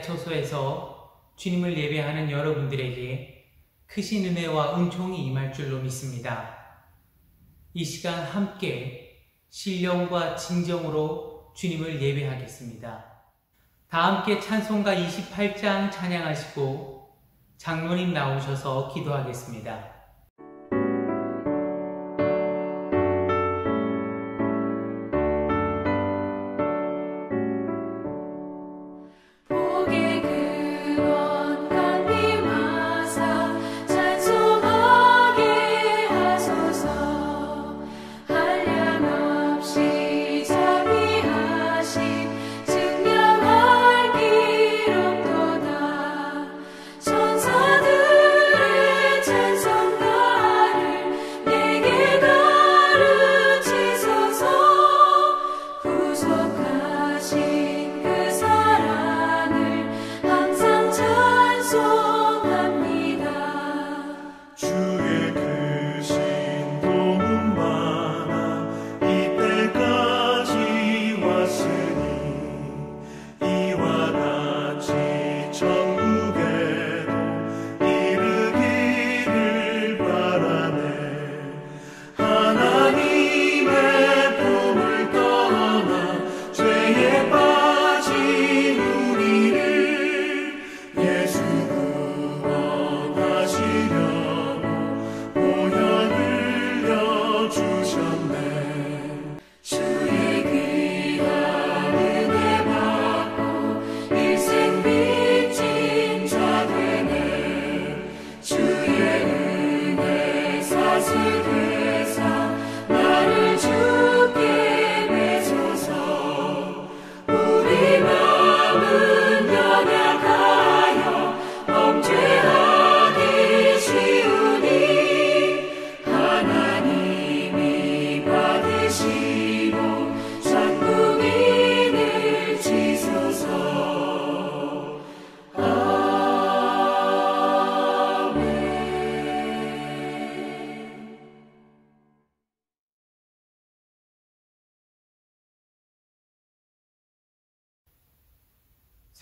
초소에서 주님을 예배하는 여러분들에게 크신 은혜와 은총이 임할 줄로 믿습니다. 이 시간 함께 신령과 진정으로 주님을 예배하겠습니다. 다 함께 찬송가 28장 찬양하시고 장로님 나오셔서 기도하겠습니다.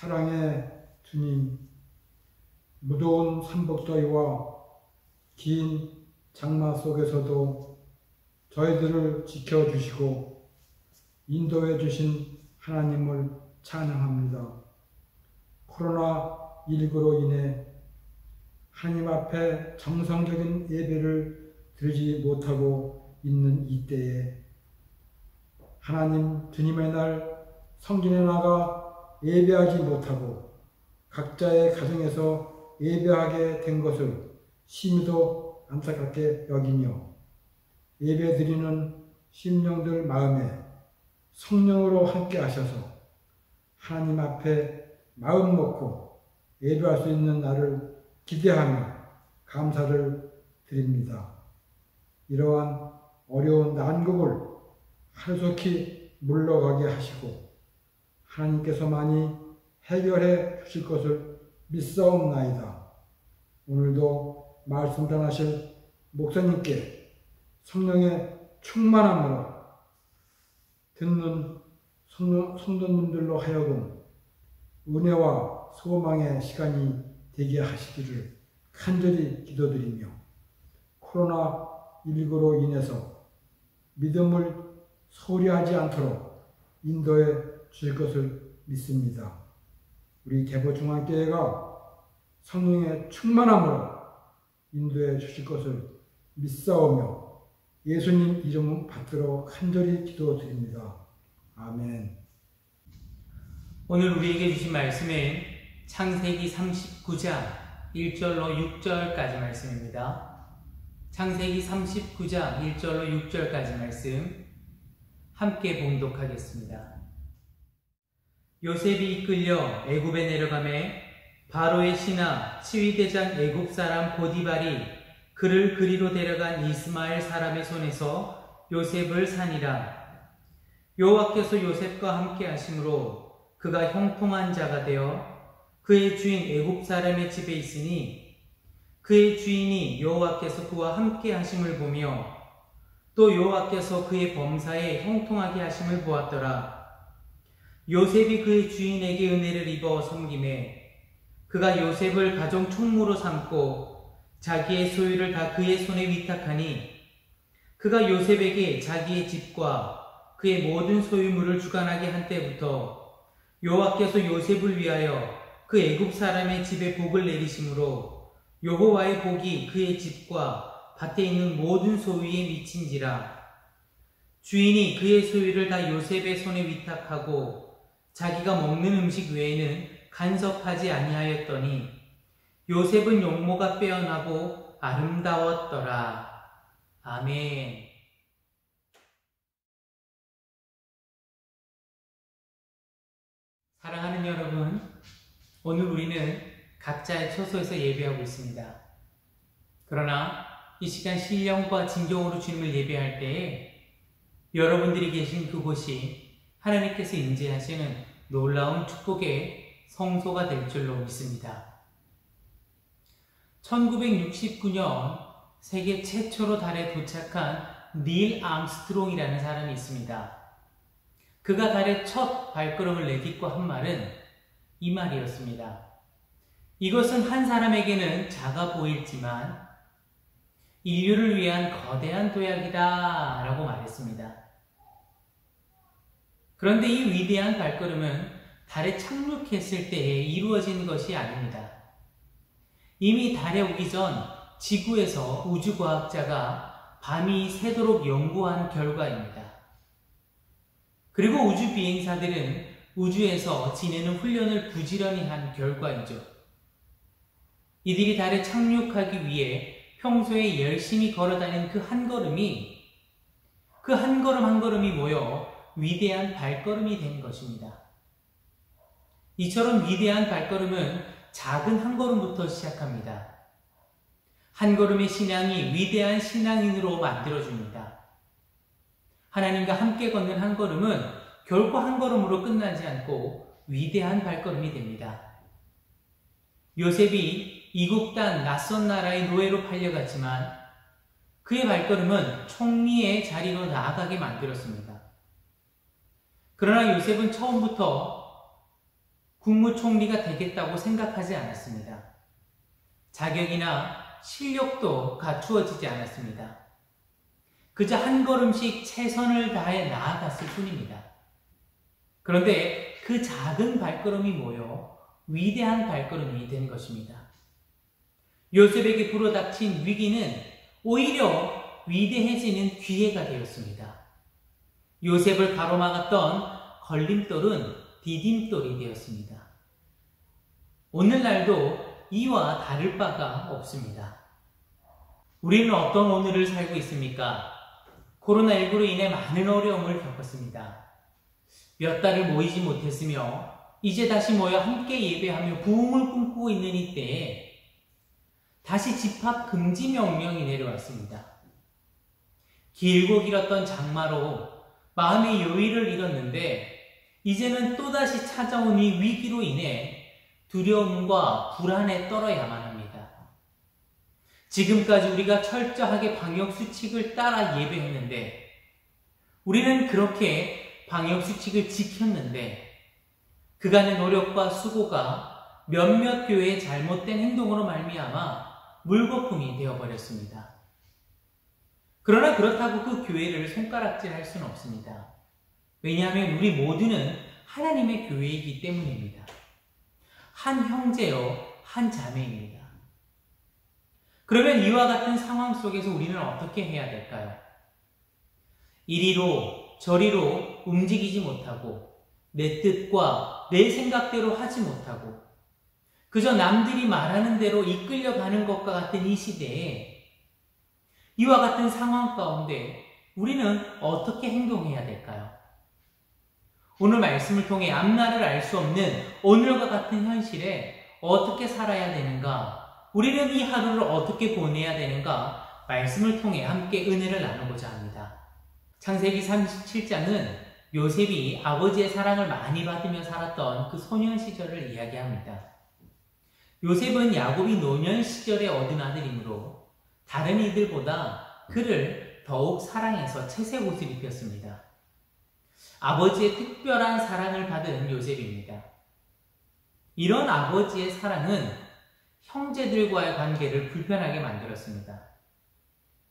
사랑의 주님, 무더운 삼복더위와 긴 장마 속에서도 저희들을 지켜주시고 인도해 주신 하나님을 찬양합니다. 코로나19로 인해 하나님 앞에 정성적인 예배를 드리지 못하고 있는 이때에 하나님 주님의 날 성전에 나가 예배하지 못하고 각자의 가정에서 예배하게 된 것을 심히도 안타깝게 여기며 예배드리는 심령들 마음에 성령으로 함께 하셔서 하나님 앞에 마음 놓고 예배할 수 있는 날을 기대하며 감사를 드립니다. 이러한 어려운 난국을 하루속히 물러가게 하시고 하나님께서만이 해결해 주실 것을 믿사옵나이다. 오늘도 말씀 전하실 목사님께 성령의 충만함으로 듣는 성도님들로 하여금 은혜와 소망의 시간이 되게 하시기를 간절히 기도드리며 코로나19로 인해서 믿음을 소홀히 하지 않도록 인도해 주실 것을 믿습니다. 우리 대보중앙교회가 성령의 충만함으로 인도해 주실 것을 믿사오며 예수님 이름 받들어 간절히 기도드립니다. 아멘. 오늘 우리에게 주신 말씀은 창세기 39장 1절로 6절까지 말씀입니다. 창세기 39장 1절로 6절까지 말씀 함께 봉독하겠습니다. 요셉이 이끌려 애굽에 내려가매 바로의 신하 치위대장 애굽 사람 보디발이 그를 그리로 데려간 이스마엘 사람의 손에서 요셉을 산이라. 여호와께서 요셉과 함께 하심으로 그가 형통한 자가 되어 그의 주인 애굽 사람의 집에 있으니 그의 주인이 여호와께서 그와 함께 하심을 보며 또 여호와께서 그의 범사에 형통하게 하심을 보았더라. 요셉이 그의 주인에게 은혜를 입어 섬김에 그가 요셉을 가정 총무로 삼고 자기의 소유를 다 그의 손에 위탁하니 그가 요셉에게 자기의 집과 그의 모든 소유물을 주관하게 한 때부터 여호와께서 요셉을 위하여 그 애굽 사람의 집에 복을 내리심으로 여호와의 복이 그의 집과 밭에 있는 모든 소유에 미친지라. 주인이 그의 소유를 다 요셉의 손에 위탁하고 자기가 먹는 음식 외에는 간섭하지 아니하였더니 요셉은 용모가 빼어나고 아름다웠더라. 아멘. 사랑하는 여러분, 오늘 우리는 각자의 처소에서 예배하고 있습니다. 그러나 이 시간 신령과 진정으로 주님을 예배할 때에 여러분들이 계신 그곳이 하나님께서 임재하시는 놀라운 축복의 성소가 될 줄로 믿습니다. 1969년 세계 최초로 달에 도착한 닐 암스트롱이라는 사람이 있습니다. 그가 달에 첫 발걸음을 내딛고 한 말은 이 말이었습니다. 이것은 한 사람에게는 작아 보일지만 인류를 위한 거대한 도약이다 라고 말했습니다. 그런데 이 위대한 발걸음은 달에 착륙했을 때에 이루어진 것이 아닙니다. 이미 달에 오기 전 지구에서 우주과학자가 밤이 새도록 연구한 결과입니다. 그리고 우주 비행사들은 우주에서 지내는 훈련을 부지런히 한 결과이죠. 이들이 달에 착륙하기 위해 평소에 열심히 걸어다닌 그 한 걸음이 한 걸음이 모여 위대한 발걸음이 된 것입니다. 이처럼 위대한 발걸음은 작은 한 걸음부터 시작합니다. 한 걸음의 신앙이 위대한 신앙인으로 만들어줍니다. 하나님과 함께 걷는 한 걸음은 결코 한 걸음으로 끝나지 않고 위대한 발걸음이 됩니다. 요셉이 이국 땅 낯선 나라의 노예로 팔려갔지만 그의 발걸음은 총리의 자리로 나아가게 만들었습니다. 그러나 요셉은 처음부터 국무총리가 되겠다고 생각하지 않았습니다. 자격이나 실력도 갖추어지지 않았습니다. 그저 한 걸음씩 최선을 다해 나아갔을 뿐입니다. 그런데 그 작은 발걸음이 모여 위대한 발걸음이 된 것입니다. 요셉에게 불어닥친 위기는 오히려 위대해지는 기회가 되었습니다. 요셉을 가로막았던 걸림돌은 디딤돌이 되었습니다. 오늘날도 이와 다를 바가 없습니다. 우리는 어떤 오늘을 살고 있습니까? 코로나19로 인해 많은 어려움을 겪었습니다. 몇 달을 모이지 못했으며 이제 다시 모여 함께 예배하며 부흥을 꿈꾸고 있는 이때에 다시 집합 금지 명령이 내려왔습니다. 길고 길었던 장마로 마음의 여유를 잃었는데 이제는 또다시 찾아온 이 위기로 인해 두려움과 불안에 떨어야만 합니다. 지금까지 우리가 철저하게 방역수칙을 따라 예배했는데 우리는 그렇게 방역수칙을 지켰는데 그간의 노력과 수고가 몇몇 교회의 잘못된 행동으로 말미암아 물거품이 되어버렸습니다. 그러나 그렇다고 그 교회를 손가락질할 수는 없습니다. 왜냐하면 우리 모두는 하나님의 교회이기 때문입니다. 한 형제요, 한 자매입니다. 그러면 이와 같은 상황 속에서 우리는 어떻게 해야 될까요? 이리로 저리로 움직이지 못하고 내 뜻과 내 생각대로 하지 못하고 그저 남들이 말하는 대로 이끌려가는 것과 같은 이 시대에 이와 같은 상황 가운데 우리는 어떻게 행동해야 될까요? 오늘 말씀을 통해 앞날을 알 수 없는 오늘과 같은 현실에 어떻게 살아야 되는가, 우리는 이 하루를 어떻게 보내야 되는가 말씀을 통해 함께 은혜를 나누고자 합니다. 창세기 37장은 요셉이 아버지의 사랑을 많이 받으며 살았던 그 소년 시절을 이야기합니다. 요셉은 야곱이 노년 시절에 얻은 아들이므로 다른 이들보다 그를 더욱 사랑해서 채색 옷을 입혔습니다. 아버지의 특별한 사랑을 받은 요셉입니다. 이런 아버지의 사랑은 형제들과의 관계를 불편하게 만들었습니다.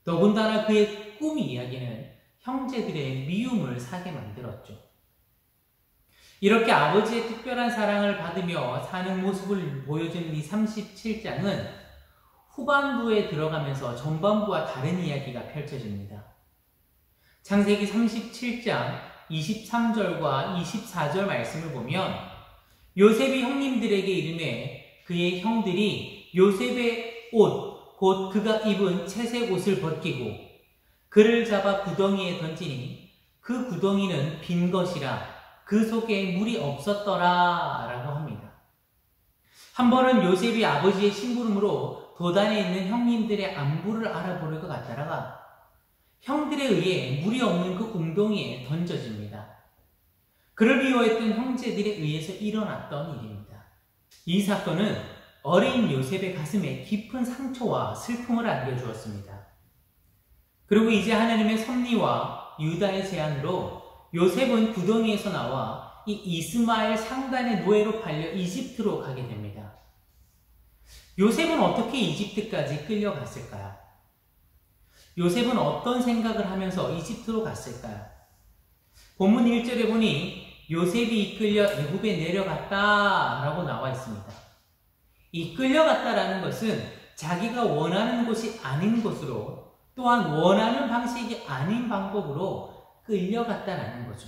더군다나 그의 꿈 이야기는 형제들의 미움을 사게 만들었죠. 이렇게 아버지의 특별한 사랑을 받으며 사는 모습을 보여주는 이 37장은 후반부에 들어가면서 전반부와 다른 이야기가 펼쳐집니다. 창세기 37장 23절과 24절 말씀을 보면 요셉이 형님들에게 이르매 그의 형들이 요셉의 옷, 곧 그가 입은 채색 옷을 벗기고 그를 잡아 구덩이에 던지니 그 구덩이는 빈 것이라 그 속에 물이 없었더라 라고 합니다. 한 번은 요셉이 아버지의 심부름으로 도단에 있는 형님들의 안부를 알아보려고 갔다가 형들에 의해 물이 없는 그 웅덩이에 던져집니다. 그를 미워했던 형제들에 의해서 일어났던 일입니다. 이 사건은 어린 요셉의 가슴에 깊은 상처와 슬픔을 안겨주었습니다. 그리고 이제 하나님의 섭리와 유다의 제안으로 요셉은 구덩이에서 나와 이 이스마엘 상단의 노예로 팔려 이집트로 가게 됩니다. 요셉은 어떻게 이집트까지 끌려갔을까요? 요셉은 어떤 생각을 하면서 이집트로 갔을까요? 본문 1절에 보니 요셉이 이끌려 애굽에 내려갔다라고 나와 있습니다. 이 끌려갔다라는 것은 자기가 원하는 곳이 아닌 곳으로 또한 원하는 방식이 아닌 방법으로 끌려갔다라는 거죠.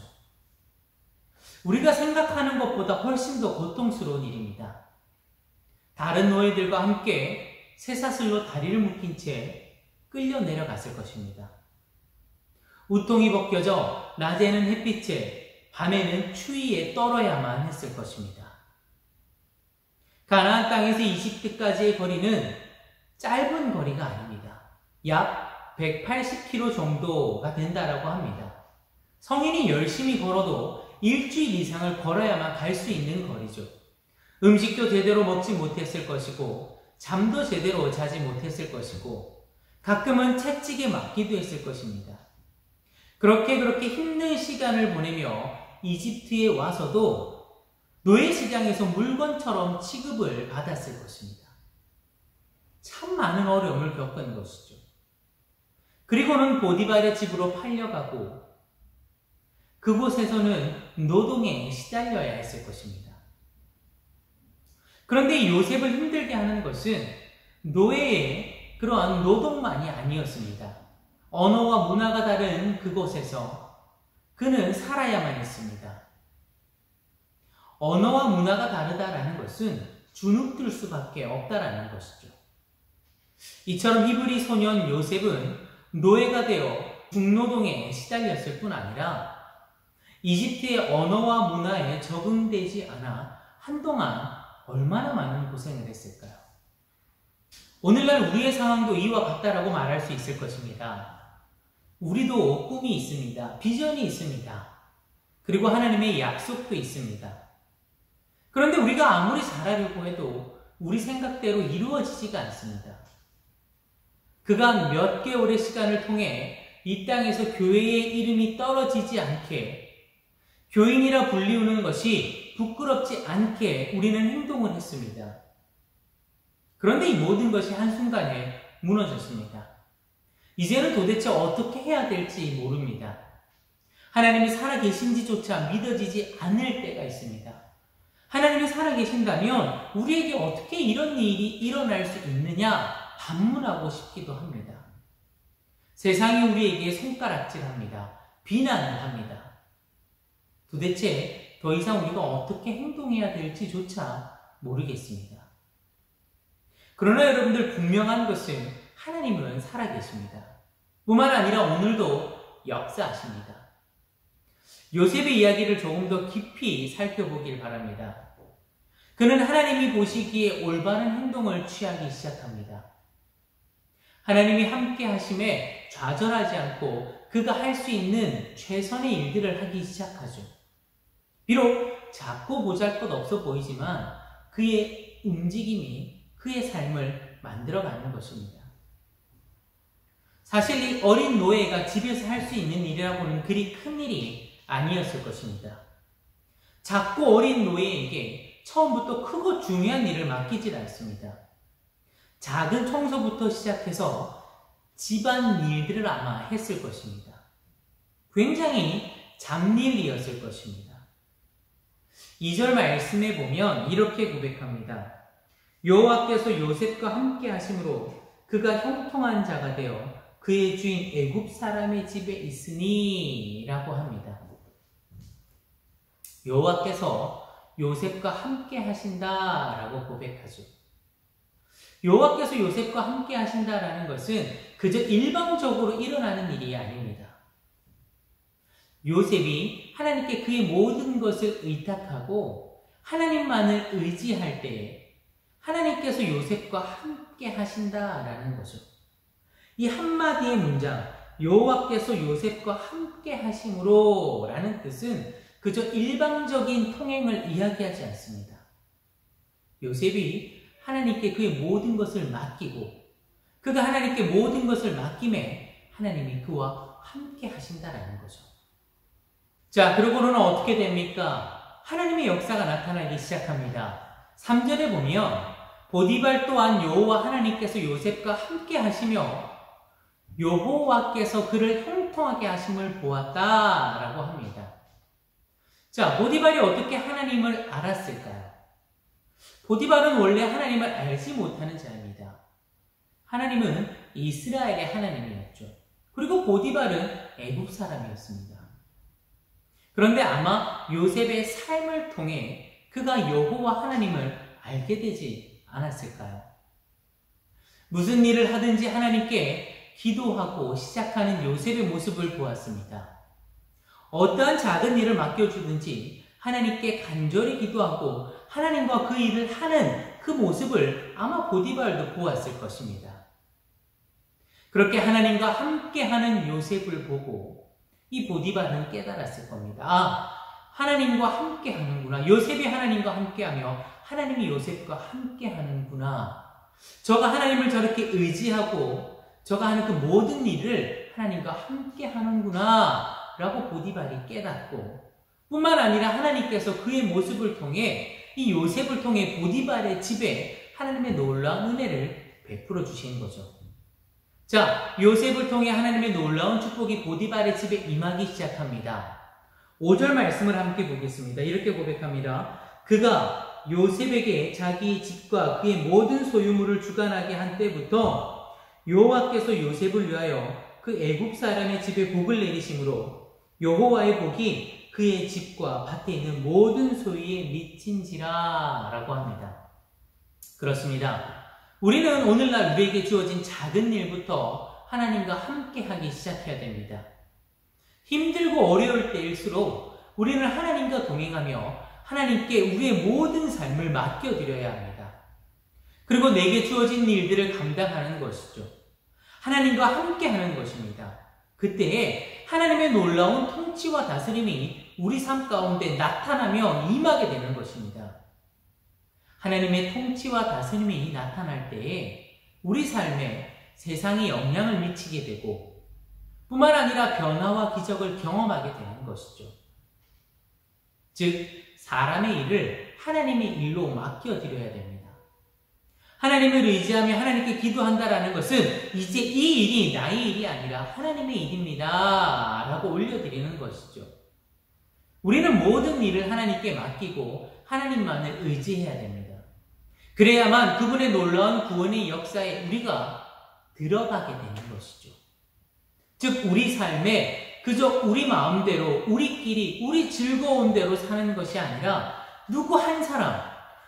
우리가 생각하는 것보다 훨씬 더 고통스러운 일입니다. 다른 노예들과 함께 쇠사슬로 다리를 묶인 채 끌려 내려갔을 것입니다. 우통이 벗겨져 낮에는 햇빛에 밤에는 추위에 떨어야만 했을 것입니다. 가나안 땅에서 이집트까지의 거리는 짧은 거리가 아닙니다. 약 180km 정도가 된다라고 합니다. 성인이 열심히 걸어도 일주일 이상을 걸어야만 갈 수 있는 거리죠. 음식도 제대로 먹지 못했을 것이고 잠도 제대로 자지 못했을 것이고 가끔은 채찍에 맞기도 했을 것입니다. 그렇게 힘든 시간을 보내며 이집트에 와서도 노예시장에서 물건처럼 취급을 받았을 것입니다. 참 많은 어려움을 겪은 것이죠. 그리고는 보디발의 집으로 팔려가고 그곳에서는 노동에 시달려야 했을 것입니다. 그런데 요셉을 힘들게 하는 것은 노예의 그러한 노동만이 아니었습니다. 언어와 문화가 다른 그곳에서 그는 살아야만 했습니다. 언어와 문화가 다르다라는 것은 주눅들 수밖에 없다라는 것이죠. 이처럼 히브리 소년 요셉은 노예가 되어 중노동에 시달렸을 뿐 아니라 이집트의 언어와 문화에 적응되지 않아 한동안 얼마나 많은 고생을 했을까요? 오늘날 우리의 상황도 이와 같다라고 말할 수 있을 것입니다. 우리도 꿈이 있습니다. 비전이 있습니다. 그리고 하나님의 약속도 있습니다. 그런데 우리가 아무리 잘하려고 해도 우리 생각대로 이루어지지가 않습니다. 그간 몇 개월의 시간을 통해 이 땅에서 교회의 이름이 떨어지지 않게 교인이라 불리우는 것이 부끄럽지 않게 우리는 행동을 했습니다. 그런데 이 모든 것이 한순간에 무너졌습니다. 이제는 도대체 어떻게 해야 될지 모릅니다. 하나님이 살아계신지조차 믿어지지 않을 때가 있습니다. 하나님이 살아계신다면 우리에게 어떻게 이런 일이 일어날 수 있느냐 반문하고 싶기도 합니다. 세상이 우리에게 손가락질합니다. 비난을 합니다. 도대체 더 이상 우리가 어떻게 행동해야 될지조차 모르겠습니다. 그러나 여러분들 분명한 것은 하나님은 살아계십니다. 뿐만 아니라 오늘도 역사하십니다. 요셉의 이야기를 조금 더 깊이 살펴보길 바랍니다. 그는 하나님이 보시기에 올바른 행동을 취하기 시작합니다. 하나님이 함께 하심에 좌절하지 않고 그가 할 수 있는 최선의 일들을 하기 시작하죠. 비록 작고 보잘것없어 보이지만 그의 움직임이 그의 삶을 만들어가는 것입니다. 사실 이 어린 노예가 집에서 할 수 있는 일이라고는 그리 큰 일이 아니었을 것입니다. 작고 어린 노예에게 처음부터 크고 중요한 일을 맡기질 않습니다. 작은 청소부터 시작해서 집안 일들을 아마 했을 것입니다. 굉장히 잡일이었을 것입니다. 2절 말씀에 보면 이렇게 고백합니다. 여호와께서 요셉과 함께 하심으로 그가 형통한 자가 되어 그의 주인 애굽 사람의 집에 있으니 라고 합니다. 여호와께서 요셉과 함께 하신다라고 고백하죠. 여호와께서 요셉과 함께 하신다라는 것은 그저 일방적으로 일어나는 일이 아닙니다. 요셉이 하나님께 그의 모든 것을 의탁하고 하나님만을 의지할 때에 하나님께서 요셉과 함께 하신다라는 거죠. 이 한마디의 문장, 여호와께서 요셉과 함께 하심으로 라는 뜻은 그저 일방적인 통행을 이야기하지 않습니다. 요셉이 하나님께 그의 모든 것을 맡기고 그가 하나님께 모든 것을 맡김에 하나님이 그와 함께 하신다라는 거죠. 자, 그러고는 어떻게 됩니까? 하나님의 역사가 나타나기 시작합니다. 3절에 보면 보디발 또한 여호와 하나님께서 요셉과 함께 하시며 여호와께서 그를 형통하게 하심을 보았다라고 합니다. 자, 보디발이 어떻게 하나님을 알았을까요? 보디발은 원래 하나님을 알지 못하는 자입니다. 하나님은 이스라엘의 하나님이었죠. 그리고 보디발은 애굽 사람이었습니다. 그런데 아마 요셉의 삶을 통해 그가 여호와 하나님을 알게 되지 않았을까요? 무슨 일을 하든지 하나님께 기도하고 시작하는 요셉의 모습을 보았습니다. 어떠한 작은 일을 맡겨주든지 하나님께 간절히 기도하고 하나님과 그 일을 하는 그 모습을 아마 보디발도 보았을 것입니다. 그렇게 하나님과 함께하는 요셉을 보고 이 보디발은 깨달았을 겁니다. 아, 하나님과 함께하는구나. 요셉이 하나님과 함께하며 하나님이 요셉과 함께하는구나. 저가 하나님을 저렇게 의지하고 저가 하는 그 모든 일을 하나님과 함께하는구나 라고 보디발이 깨닫고 뿐만 아니라 하나님께서 그의 모습을 통해 이 요셉을 통해 보디발의 집에 하나님의 놀라운 은혜를 베풀어 주신 거죠. 자, 요셉을 통해 하나님의 놀라운 축복이 보디발의 집에 임하기 시작합니다. 5절 말씀을 함께 보겠습니다. 이렇게 고백합니다. 그가 요셉에게 자기 집과 그의 모든 소유물을 주관하게 한 때부터 여호와께서 요셉을 위하여 그 애굽 사람의 집에 복을 내리심으로 여호와의 복이 그의 집과 밭에 있는 모든 소유에 미친지라 라고 합니다. 그렇습니다. 우리는 오늘날 우리에게 주어진 작은 일부터 하나님과 함께하기 시작해야 됩니다. 힘들고 어려울 때일수록 우리는 하나님과 동행하며 하나님께 우리의 모든 삶을 맡겨드려야 합니다. 그리고 내게 주어진 일들을 감당하는 것이죠. 하나님과 함께하는 것입니다. 그때에 하나님의 놀라운 통치와 다스림이 우리 삶 가운데 나타나며 임하게 되는 것입니다. 하나님의 통치와 다스림이 나타날 때에 우리 삶에 세상이 영향을 미치게 되고 뿐만 아니라 변화와 기적을 경험하게 되는 것이죠. 즉, 사람의 일을 하나님의 일로 맡겨드려야 됩니다. 하나님을 의지하며 하나님께 기도한다라는 것은 이제 이 일이 나의 일이 아니라 하나님의 일입니다 라고 올려드리는 것이죠. 우리는 모든 일을 하나님께 맡기고 하나님만을 의지해야 됩니다. 그래야만 그분의 놀라운 구원의 역사에 우리가 들어가게 되는 것이죠. 즉, 우리 삶에 그저 우리 마음대로 우리끼리 우리 즐거운 대로 사는 것이 아니라 누구 한 사람,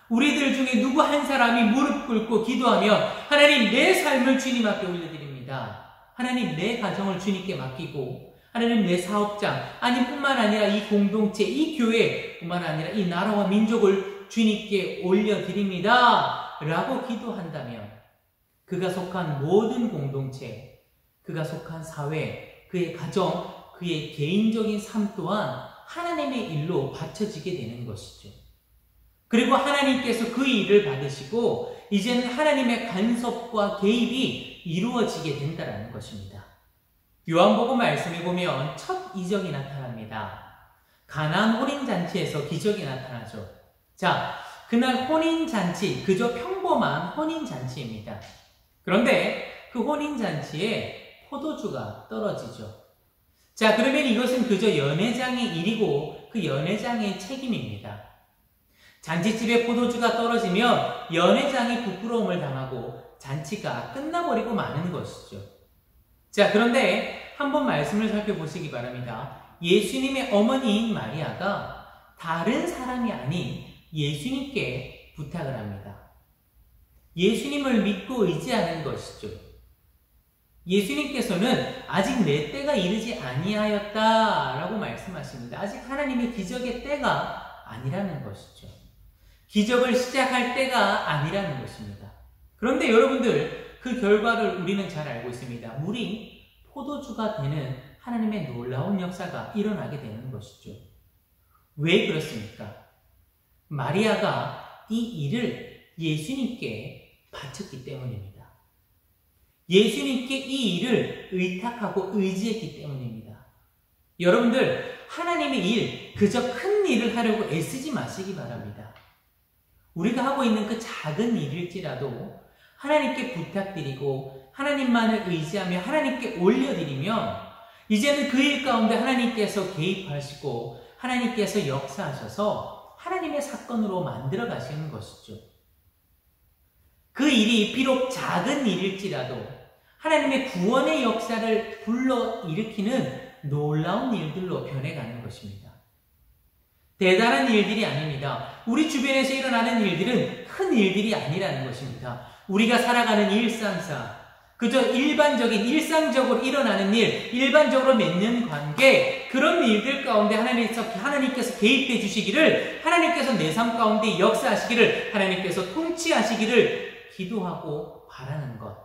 우리들 중에 누구 한 사람이 무릎 꿇고 기도하며 하나님, 내 삶을 주님 앞에 올려드립니다. 하나님, 내 가정을 주님께 맡기고 하나님, 내 사업장, 아니 뿐만 아니라 이 공동체, 이 교회 뿐만 아니라 이 나라와 민족을 주님께 올려드립니다 라고 기도한다면 그가 속한 모든 공동체, 그가 속한 사회, 그의 가정, 그의 개인적인 삶 또한 하나님의 일로 바쳐지게 되는 것이죠. 그리고 하나님께서 그 일을 받으시고 이제는 하나님의 간섭과 개입이 이루어지게 된다는 것입니다. 요한복음 말씀에 보면 첫 이적이 나타납니다. 가나안 혼인잔치에서 기적이 나타나죠. 자, 그날 혼인잔치, 그저 평범한 혼인잔치입니다. 그런데 그 혼인잔치에 포도주가 떨어지죠. 자, 그러면 이것은 그저 연회장의 일이고 그 연회장의 책임입니다. 잔치집에 포도주가 떨어지면 연회장이 부끄러움을 당하고 잔치가 끝나버리고 마는 것이죠. 자, 그런데 한번 말씀을 살펴보시기 바랍니다. 예수님의 어머니인 마리아가 다른 사람이 아닌 예수님께 부탁을 합니다. 예수님을 믿고 의지하는 것이죠. 예수님께서는 아직 내 때가 이르지 아니하였다라고 말씀하십니다. 아직 하나님의 기적의 때가 아니라는 것이죠. 기적을 시작할 때가 아니라는 것입니다. 그런데 여러분들, 그 결과를 우리는 잘 알고 있습니다. 물이 포도주가 되는 하나님의 놀라운 역사가 일어나게 되는 것이죠. 왜 그렇습니까? 마리아가 이 일을 예수님께 바쳤기 때문입니다. 예수님께 이 일을 의탁하고 의지했기 때문입니다. 여러분들, 하나님의 일, 그저 큰 일을 하려고 애쓰지 마시기 바랍니다. 우리가 하고 있는 그 작은 일일지라도 하나님께 부탁드리고 하나님만을 의지하며 하나님께 올려드리면 이제는 그 일 가운데 하나님께서 개입하시고 하나님께서 역사하셔서 하나님의 사건으로 만들어 가시는 것이죠. 그 일이 비록 작은 일일지라도 하나님의 구원의 역사를 불러일으키는 놀라운 일들로 변해가는 것입니다. 대단한 일들이 아닙니다. 우리 주변에서 일어나는 일들은 큰 일들이 아니라는 것입니다. 우리가 살아가는 일상사, 그저 일반적인 일상적으로 일어나는 일, 일반적으로 맺는 관계, 그런 일들 가운데 하나님께서 개입해 주시기를, 하나님께서 내 삶 가운데 역사하시기를, 하나님께서 통치하시기를 기도하고 바라는 것,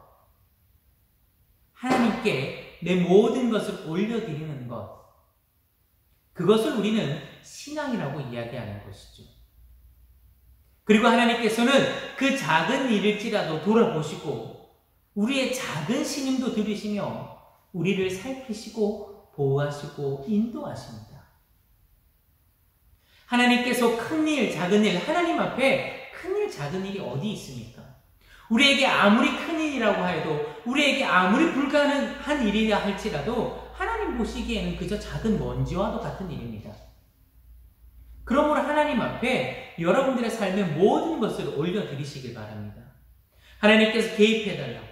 하나님께 내 모든 것을 올려드리는 것, 그것을 우리는 신앙이라고 이야기하는 것이죠. 그리고 하나님께서는 그 작은 일일지라도 돌아보시고 우리의 작은 신임도 들으시며 우리를 살피시고 보호하시고 인도하십니다. 하나님께서 큰일, 작은 일, 하나님 앞에 큰일, 작은 일이 어디 있습니까? 우리에게 아무리 큰일이라고 해도, 우리에게 아무리 불가능한 일이라 할지라도 하나님 보시기에는 그저 작은 먼지와도 같은 일입니다. 그러므로 하나님 앞에 여러분들의 삶의 모든 것을 올려드리시길 바랍니다. 하나님께서 개입해달라고,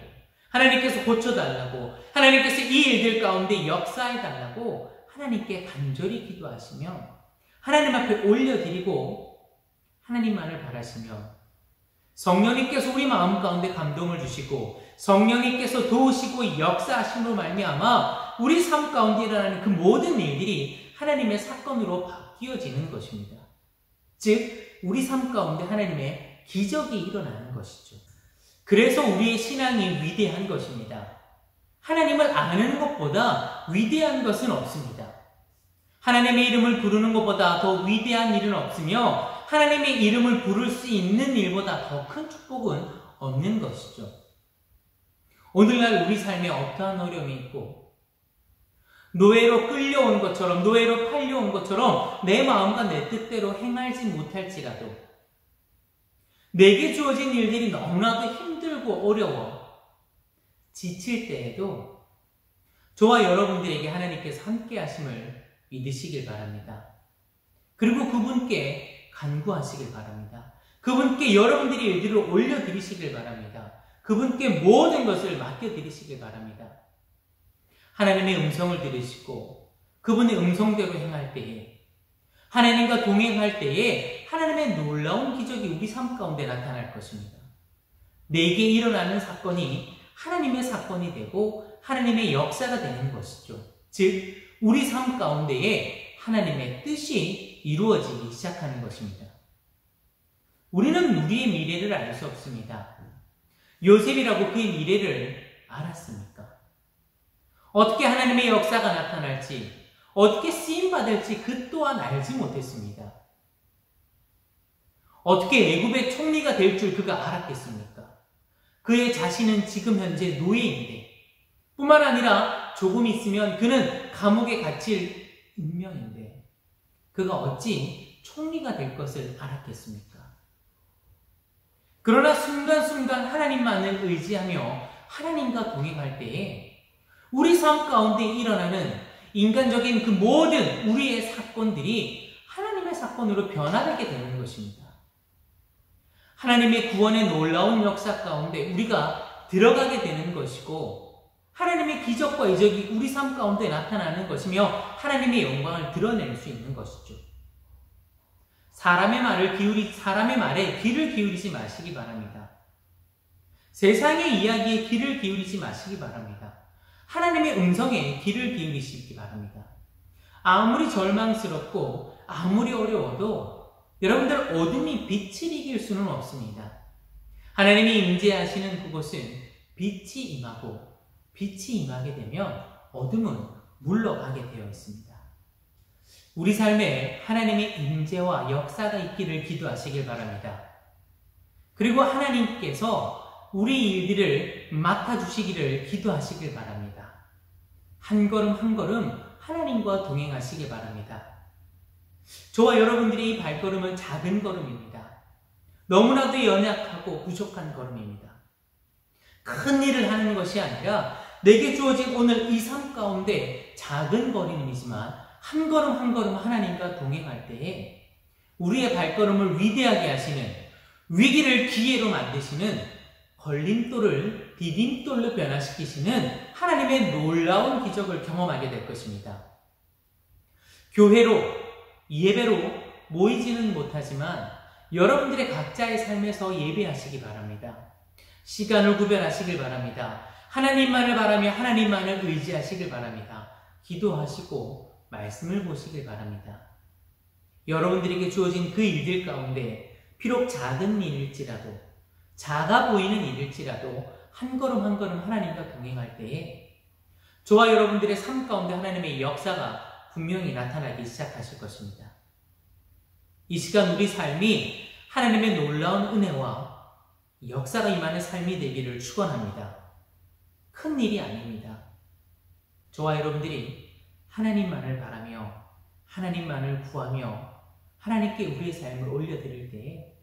하나님께서 고쳐달라고, 하나님께서 이 일들 가운데 역사해달라고 하나님께 간절히 기도하시며 하나님 앞에 올려드리고 하나님만을 바라시며 성령님께서 우리 마음 가운데 감동을 주시고 성령님께서 도우시고 역사하심으로 말미암아 우리 삶 가운데 일어나는 그 모든 일들이 하나님의 사건으로 바뀌어지는 것입니다. 즉 우리 삶 가운데 하나님의 기적이 일어나는 것이죠. 그래서 우리의 신앙이 위대한 것입니다. 하나님을 아는 것보다 위대한 것은 없습니다. 하나님의 이름을 부르는 것보다 더 위대한 일은 없으며 하나님의 이름을 부를 수 있는 일보다 더 큰 축복은 없는 것이죠. 오늘날 우리 삶에 어떠한 어려움이 있고 노예로 끌려온 것처럼, 노예로 팔려온 것처럼 내 마음과 내 뜻대로 행하지 못할지라도 내게 주어진 일들이 너무나도 힘들고 어려워 지칠 때에도 저와 여러분들에게 하나님께서 함께 하심을 믿으시길 바랍니다. 그리고 그분께 간구하시길 바랍니다. 그분께 여러분들의 일들을 올려드리시길 바랍니다. 그분께 모든 것을 맡겨드리시길 바랍니다. 하나님의 음성을 들으시고 그분의 음성대로 행할 때에, 하나님과 동행할 때에 하나님의 놀라운 기적이 우리 삶 가운데 나타날 것입니다. 내게 일어나는 사건이 하나님의 사건이 되고 하나님의 역사가 되는 것이죠. 즉 우리 삶 가운데에 하나님의 뜻이 이루어지기 시작하는 것입니다. 우리는 우리의 미래를 알 수 없습니다. 요셉이라고 그의 미래를 알았습니까? 어떻게 하나님의 역사가 나타날지, 어떻게 쓰임받을지 그 또한 알지 못했습니다. 어떻게 애굽의 총리가 될 줄 그가 알았겠습니까? 그의 자신은 지금 현재 노예인데 뿐만 아니라 조금 있으면 그는 감옥에 갇힐 운명인데 그가 어찌 총리가 될 것을 알았겠습니까? 그러나 순간순간 하나님만을 의지하며 하나님과 동행할 때에 우리 삶 가운데 일어나는 인간적인 그 모든 우리의 사건들이 하나님의 사건으로 변화되게 되는 것입니다. 하나님의 구원의 놀라운 역사 가운데 우리가 들어가게 되는 것이고 하나님의 기적과 이적이 우리 삶 가운데 나타나는 것이며 하나님의 영광을 드러낼 수 있는 것이죠. 사람의 말에 귀를 기울이지 마시기 바랍니다. 세상의 이야기에 귀를 기울이지 마시기 바랍니다. 하나님의 음성에 귀를 기울이시기 바랍니다. 아무리 절망스럽고 아무리 어려워도 여러분들 어둠이 빛을 이길 수는 없습니다. 하나님이 임재하시는 그곳은 빛이 임하고 빛이 임하게 되면 어둠은 물러가게 되어 있습니다. 우리 삶에 하나님의 임재와 역사가 있기를 기도하시길 바랍니다. 그리고 하나님께서 우리 일들을 맡아주시기를 기도하시길 바랍니다. 한 걸음 한 걸음 하나님과 동행하시길 바랍니다. 저와 여러분들의 이 발걸음은 작은 걸음입니다. 너무나도 연약하고 부족한 걸음입니다. 큰 일을 하는 것이 아니라 내게 주어진 오늘 이 삶 가운데 작은 걸음이지만 한 걸음 한 걸음 하나님과 동행할 때에 우리의 발걸음을 위대하게 하시는, 위기를 기회로 만드시는, 걸림돌을 디딤돌로 변화시키시는 하나님의 놀라운 기적을 경험하게 될 것입니다. 교회로, 예배로 모이지는 못하지만 여러분들의 각자의 삶에서 예배하시기 바랍니다. 시간을 구별하시길 바랍니다. 하나님만을 바라며 하나님만을 의지하시길 바랍니다. 기도하시고 말씀을 보시길 바랍니다. 여러분들에게 주어진 그 일들 가운데 비록 작은 일일지라도, 작아 보이는 일일지라도 한 걸음 한 걸음 하나님과 동행할 때에 저와 여러분들의 삶 가운데 하나님의 역사가 분명히 나타나기 시작하실 것입니다. 이 시간 우리 삶이 하나님의 놀라운 은혜와 역사가 임하는 삶이 되기를 축원합니다. 큰 일이 아닙니다. 저와 여러분들이 하나님만을 바라며 하나님만을 구하며 하나님께 우리의 삶을 올려드릴 때에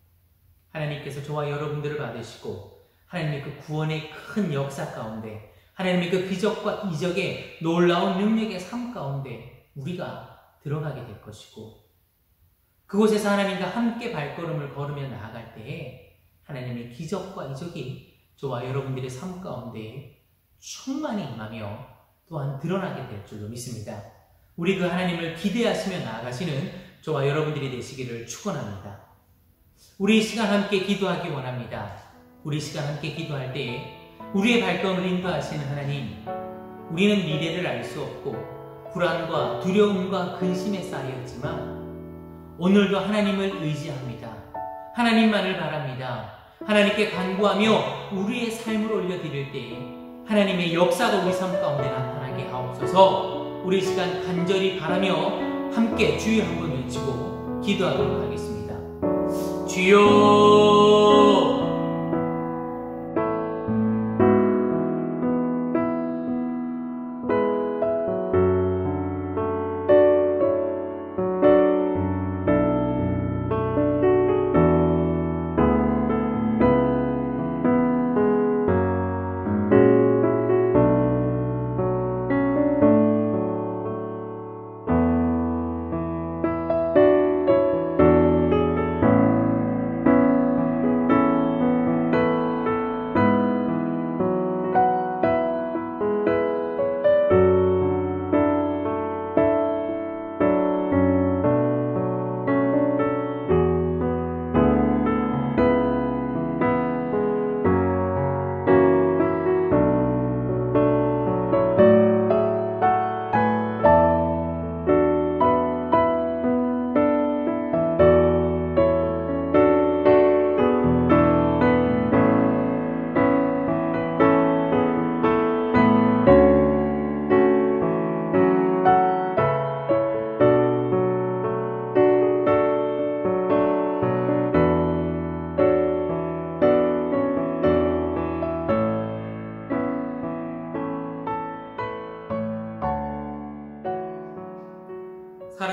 하나님께서 저와 여러분들을 받으시고 하나님의 그 구원의 큰 역사 가운데, 하나님의 그 기적과 이적의 놀라운 능력의 삶 가운데 우리가 들어가게 될 것이고, 그곳에서 하나님과 함께 발걸음을 걸으며 나아갈 때에 하나님의 기적과 이적이 저와 여러분들의 삶 가운데 충만히 임하며 또한 드러나게 될 줄로 믿습니다. 우리 그 하나님을 기대하시며 나아가시는 저와 여러분들이 되시기를 축원합니다. 우리 이 시간 함께 기도하기 원합니다. 우리 이 시간 함께 기도할 때에 우리의 발걸음을 인도하시는 하나님, 우리는 미래를 알 수 없고 불안과 두려움과 근심에 쌓였지만 오늘도 하나님을 의지합니다. 하나님만을 바랍니다. 하나님께 간구하며 우리의 삶을 올려드릴 때에 하나님의 역사가 우리 삶 가운데 나타나게 하옵소서. 우리 이 시간 간절히 바라며 함께 주여 한번 외치고 기도하도록 하겠습니다. 주여,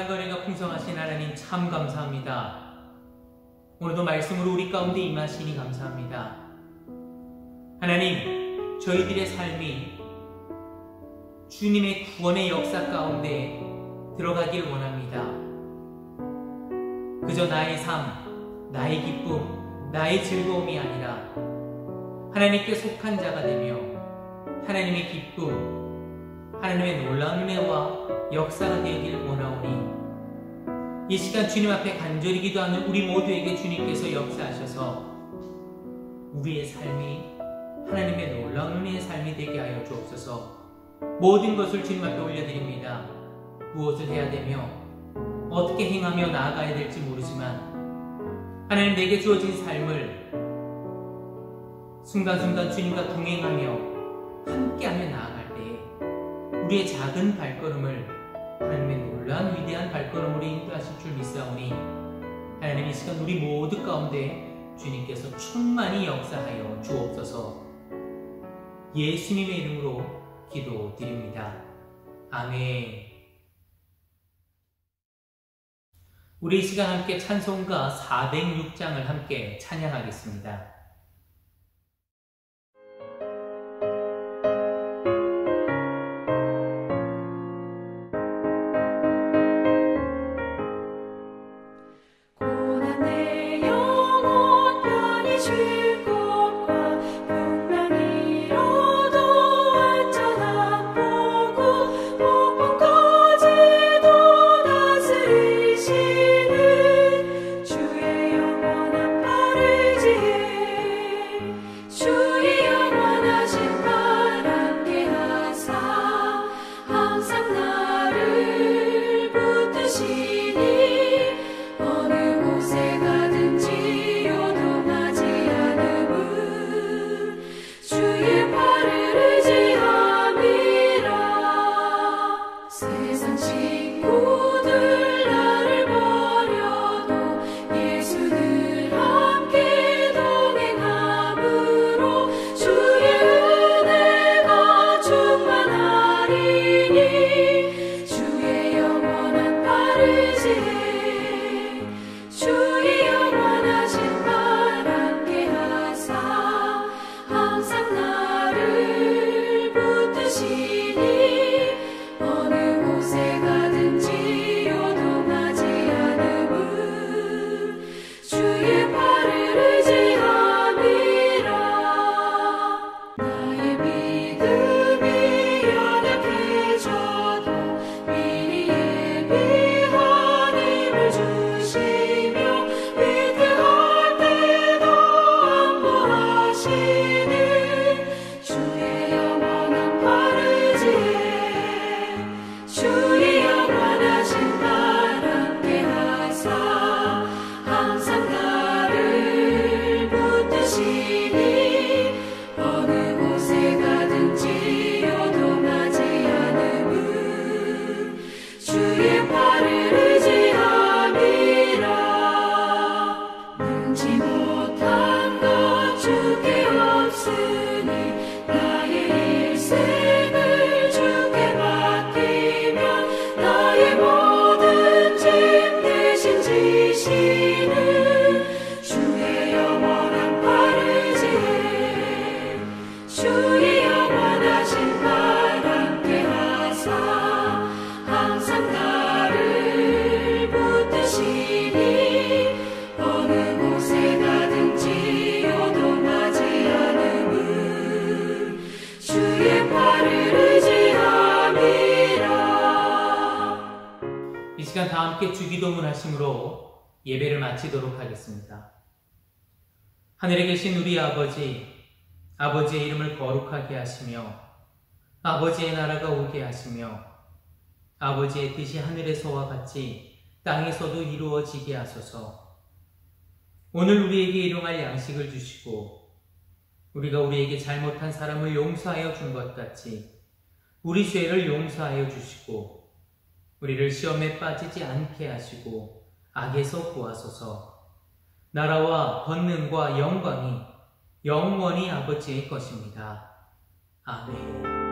사랑과 은혜가 풍성하신 하나님 참 감사합니다. 오늘도 말씀으로 우리 가운데 임하시니 감사합니다. 하나님, 저희들의 삶이 주님의 구원의 역사 가운데 들어가길 원합니다. 그저 나의 삶, 나의 기쁨, 나의 즐거움이 아니라 하나님께 속한 자가 되며 하나님의 기쁨, 하나님의 놀라운 은혜와 역사가 되길 원하오니 이 시간 주님 앞에 간절히 기도하는 우리 모두에게 주님께서 역사하셔서 우리의 삶이 하나님의 놀라운 은혜의 삶이 되게 하여 주옵소서. 모든 것을 주님 앞에 올려드립니다. 무엇을 해야 되며 어떻게 행하며 나아가야 될지 모르지만 하나님 내게 주어진 삶을 순간순간 주님과 동행하며 함께하며 나아갈 때에 우리의 작은 발걸음을 하나님의 놀라운 위대한 발걸음으로 인도하실 줄 믿사오니 하나님 이 시간 우리 모두 가운데 주님께서 충만히 역사하여 주옵소서. 예수님의 이름으로 기도드립니다. 아멘. 우리 이 시간 함께 찬송가 406장을 함께 찬양하겠습니다. 다 함께 주기도문 하심으로 예배를 마치도록 하겠습니다. 하늘에 계신 우리 아버지, 아버지의 이름을 거룩하게 하시며 아버지의 나라가 오게 하시며 아버지의 뜻이 하늘에서와 같이 땅에서도 이루어지게 하소서. 오늘 우리에게 일용할 양식을 주시고 우리가 우리에게 잘못한 사람을 용서하여 준 것 같이 우리 죄를 용서하여 주시고 우리를 시험에 빠지지 않게 하시고 악에서 구하소서. 나라와 권능과 영광이 영원히 아버지의 것입니다. 아멘.